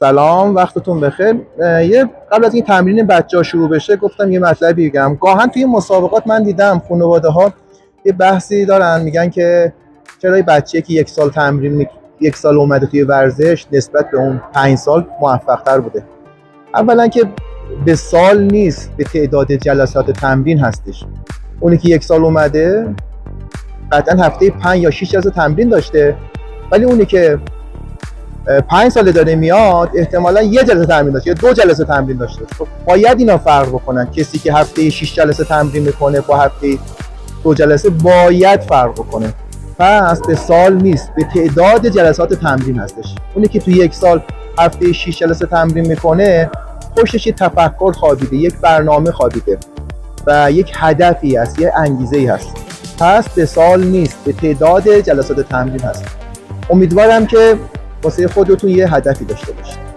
سلام، وقتتون بخیر. قبل از این تمرین بچه‌ها شروع بشه گفتم یه مطلبی بگم. گاهن توی مسابقات من دیدم خانواده‌ها یه بحثی دارن، میگن که چرا یه بچه‌ای که یک سال اومده توی ورزش نسبت به اون 5 سال موفق‌تر بوده. اولا که به سال نیست، به تعداد جلسات تمرین هستش. اونی که یک سال اومده قطعا هفته 5 یا 6 جلسه تمرین داشته، ولی اونی که 5 ساله داره میاد احتمالاً یه جلسه تمرین داشته یا 2 جلسه تمرین داشته. خب باید اینا فرق بکنن. کسی که هفته 6 جلسه تمرین میکنه با هفته 2 جلسه باید فرق بکنه. پس به سال نیست، به تعداد جلسات تمرین هستش. اونی که تو یک سال هفته 6 جلسه تمرین میکنه پشتش یه تفکر خوابیده، یک برنامه خوابیده و یک هدفی هست، یه انگیزه‌ای هست. پس به سال نیست، به تعداد جلسات تمرین هست. امیدوارم که واسه خودتون یه هدفی داشته باشید.